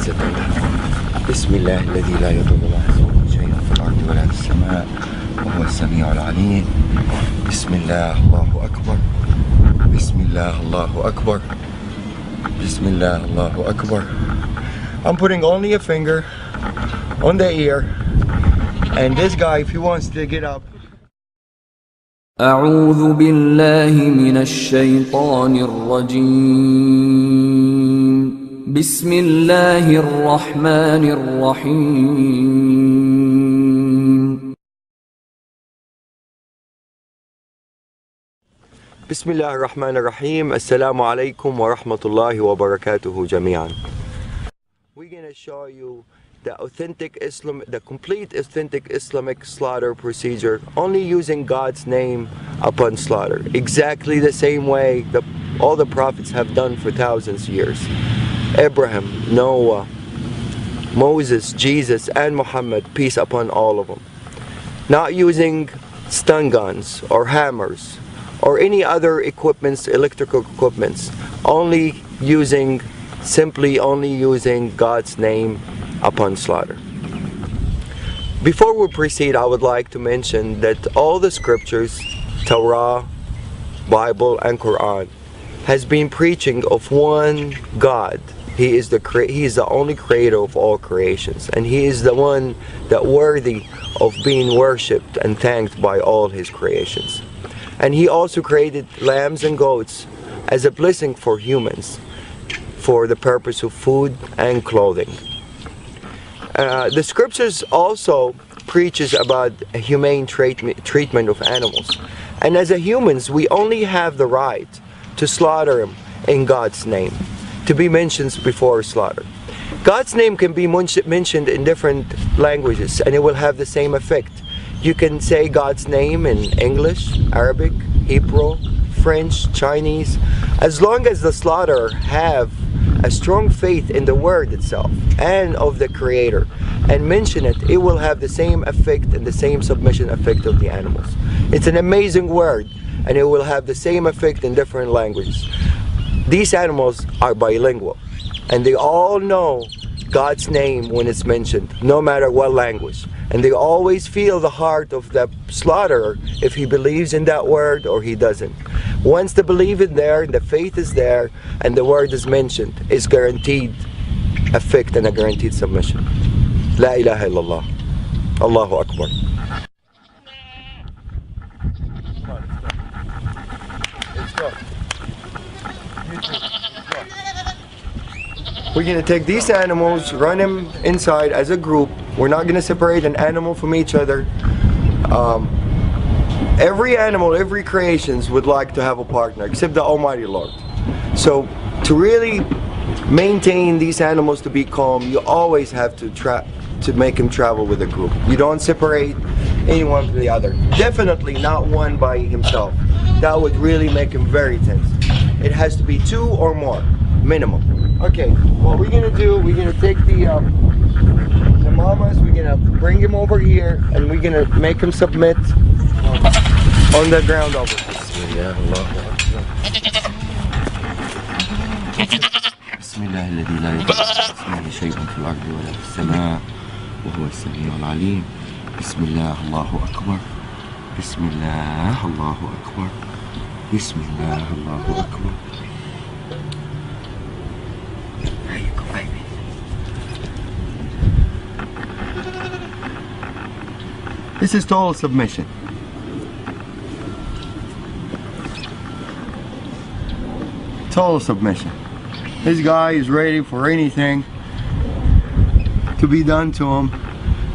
That's it. Bismillah الذي لا يضر مع اسمه شيء في الأرض ولا في السماء وهو السميع العليم. Bismillah Allahu Akbar. Bismillah Allahu Akbar. Bismillah Allahu Akbar. I'm putting only a finger on the ear, and this guy, if he wants to get up. أعوذ بالله من الشيطان الرجيم. بسم الله الرحمن الرحيم. Bismillah ar-Rahman ar-Rahim. Assalamu alaikum wa rahmatullahi wa barakatuhu jami'an. We're going to show you the complete authentic Islamic slaughter procedure, only using God's name upon slaughter. Exactly the same way that all the prophets have done for thousands of years. Abraham, Noah, Moses, Jesus, and Muhammad, peace upon all of them. Not using stun guns or hammers or any other equipments, electrical equipments, simply only using God's name upon slaughter. Before we proceed, I would like to mention that all the scriptures, Torah, Bible, and Quran, has been preaching of one God. He is the only creator of all creations, and He is the one that worthy of being worshipped and thanked by all His creations. And He also created lambs and goats as a blessing for humans, for the purpose of food and clothing. The scriptures also preaches about a humane treatment of animals, and as humans we only have the right to slaughter them in God's name, to be mentioned before slaughter. God's name can be mentioned in different languages and it will have the same effect. You can say God's name in English, Arabic, Hebrew, French, Chinese. As long as the slaughterer have a strong faith in the word itself and of the Creator and mention it, it will have the same effect and the same submission effect of the animals. It's an amazing word, and it will have the same effect in different languages. These animals are bilingual, and they all know God's name when it's mentioned, no matter what language. And they always feel the heart of the slaughterer if he believes in that word or he doesn't. Once the belief is there, the faith is there, and the word is mentioned, it's guaranteed effect and a guaranteed submission. La ilaha illallah. Allahu Akbar. Let's go. We're going to take these animals, run them inside as a group. We're not going to separate an animal from each other. Every animal, every creation would like to have a partner, except the Almighty Lord. So to really maintain these animals to be calm, you always have to make them travel with a group. You don't separate anyone from the other. Definitely not one by himself. That would really make him very tense. It has to be two or more, minimum. Okay, what we're gonna do, we're gonna take the mamas, we're gonna bring him over here, and we're gonna make him submit on the ground over here. Bismillah, Allahu Akbar. Bismillah الذي لا يضر مع اسمه شيء في الأرض ولا في السماء وهو السميع العليم. Bismillah Allahu Akbar. Bismillah Allahu Akbar. Bismillah Allahu Akbar. There you go, baby. This is total submission. Total submission. This guy is ready for anything to be done to him,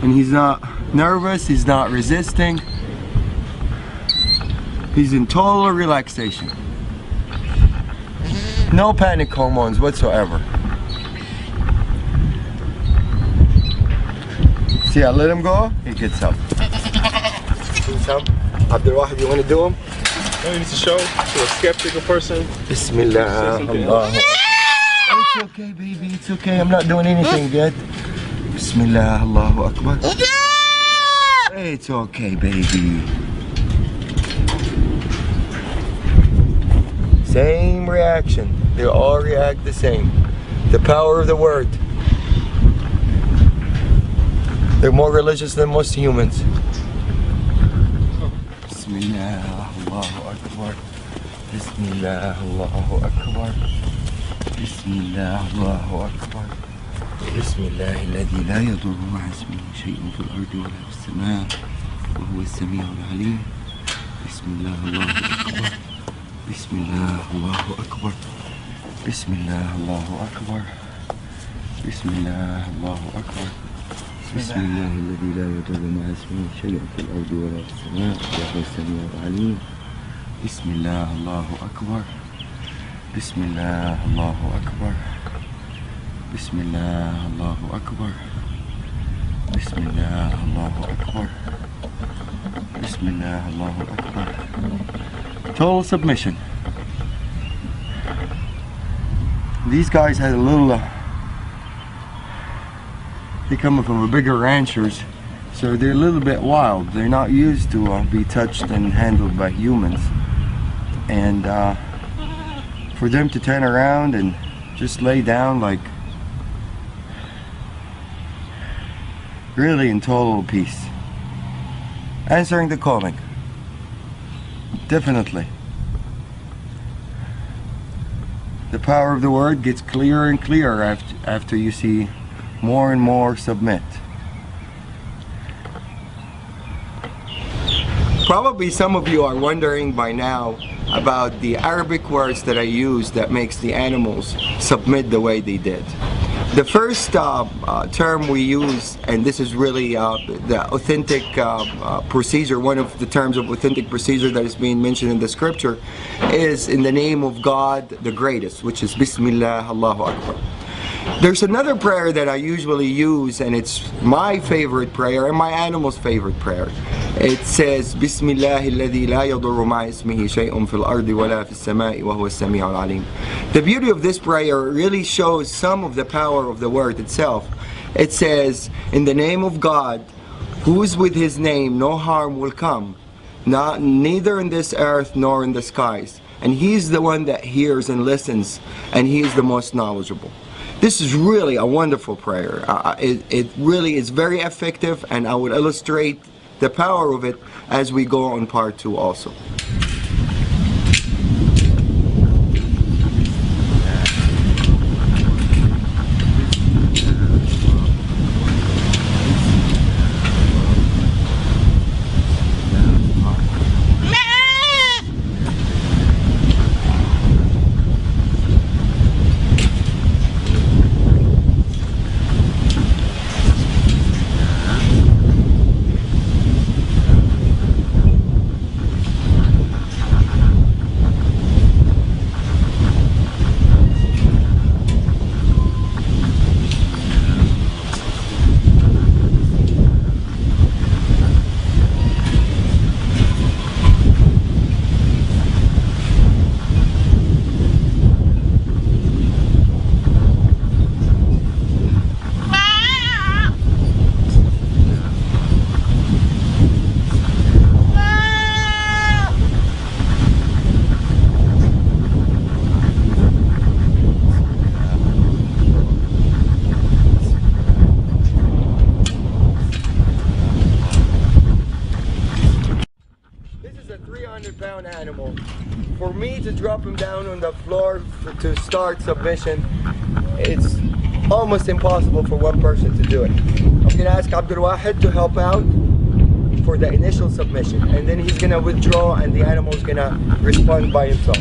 and he's not nervous, he's not resisting. He's in total relaxation. No panic hormones whatsoever. See, I let him go, he gets up. Abdul Wahid, you want to do him? I need to show to a skeptical person. Bismillah. Allah. It's okay, baby, it's okay. I'm not doing anything yet. Bismillah, Allahu Akbar. It's okay, baby. Same reaction. They all react the same. The power of the word. They're more religious than most humans. Bismillah, Allahu Akbar. Bismillah, Allahu Akbar. Bismillah, Allahu Akbar. Bismillah, الذي لا يضر مع اسمه شيء في الأرض ولا في السماء وهو السميع العليم. Bismillah, Allahu Akbar. Bismillah, Allahu Akbar. Bismillah, Allahu Akbar. Bismillah, Allahu Akbar. بسم الله الذي لا يضر مع اسمه شيء في الأرض ولا في السماء وهو السميع العليم. بسم الله الله أكبر. بسم الله الله أكبر. بسم الله الله أكبر. بسم الله الله أكبر. بسم الله الله أكبر. Total submission. These guys had a little they're coming from a bigger ranchers, so they're a little bit wild. They're not used to be touched and handled by humans, and for them to turn around and just lay down like really in total peace, answering the calling. Definitely the power of the word gets clearer and clearer after you see more and more submit. Probably some of you are wondering by now about the Arabic words that I use that makes the animals submit the way they did. The first term we use, and this is really the authentic procedure, one of the terms of authentic procedure that is being mentioned in the scripture, is in the name of God the greatest, which is Bismillah, Allahu Akbar. There's another prayer that I usually use, and it's my favorite prayer and my animal's favorite prayer. It says, Bismillah alladhi la yadurru ma'a ismihi shay'un fil ardi wa la fis sama'i wa huwa as-sami'ul 'alim. The beauty of this prayer really shows some of the power of the word itself. It says, in the name of God, who's with his name no harm will come, neither in this earth nor in the skies. And he's the one that hears and listens, and he is the most knowledgeable. This is really a wonderful prayer. It really is very effective, and I will illustrate the power of it as we go on part 2 also. Animal. For me to drop him down on the floor to start submission, it's almost impossible for one person to do it. I'm going to ask Abdul Wahid to help out for the initial submission, and then he's going to withdraw and the animal is going to respond by himself.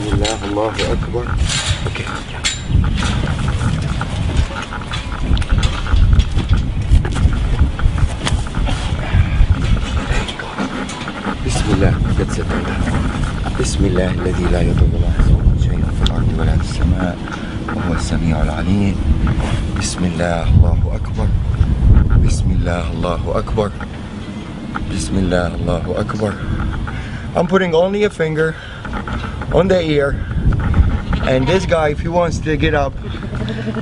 Bismillah, Allahu Akbar. Okay. Bismillah, that's it. Bismillah alladhi la yadurru ma'a ismihi shay'un fil ardi wa la fis sama'i wa huwa as-sami'ul 'alim. Bismillah, Allahu Akbar. Bismillah, Allahu Akbar. Bismillah, Allahu Akbar. I'm putting only a finger on the ear, and this guy, if he wants to get up,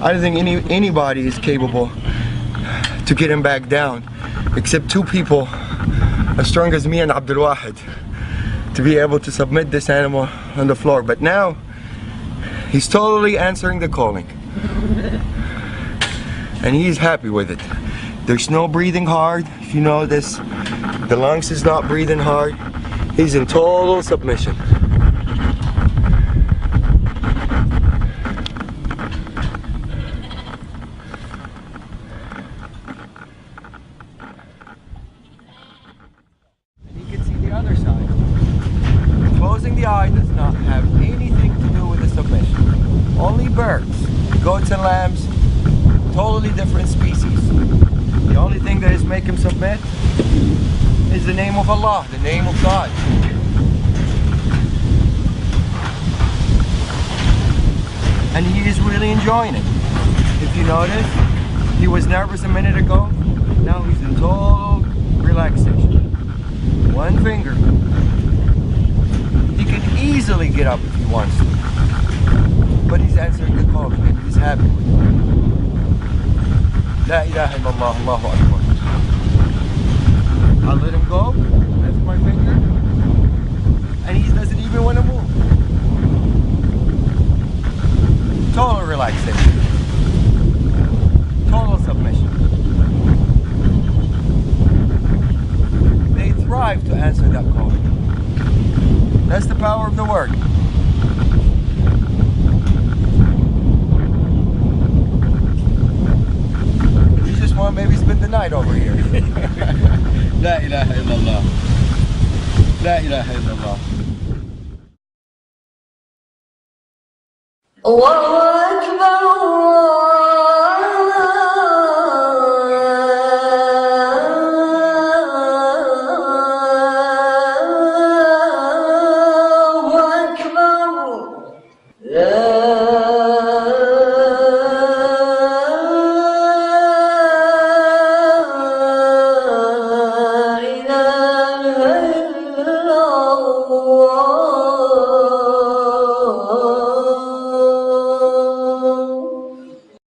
I don't think anybody is capable to get him back down, except two people as strong as me and Abdul Wahid, to be able to submit this animal on the floor. But now he's totally answering the calling, and he's happy with it. There's no breathing hard. If you notice, the lungs is not breathing hard. He's in total submission. And you can see the other side. Closing the eye does not have anything to do with the submission. Only birds, goats and lambs, totally different species. The only thing that is making him submit is the name of Allah, the name of God. And he is really enjoying it. If you notice, he was nervous a minute ago. Now he's in total relaxation. One finger. He can easily get up if he wants to. But he's answering the call and he's happy with it. La ilaha illallah, Allahu Akbar. I let him go, that's my finger, and he doesn't even want to move. Total relaxation. Total submission. They thrive to answer that call. That's the power of the word. You just want to maybe spend the night over here. La ilaha illallah. La ilaha illallah. الله أكبر الله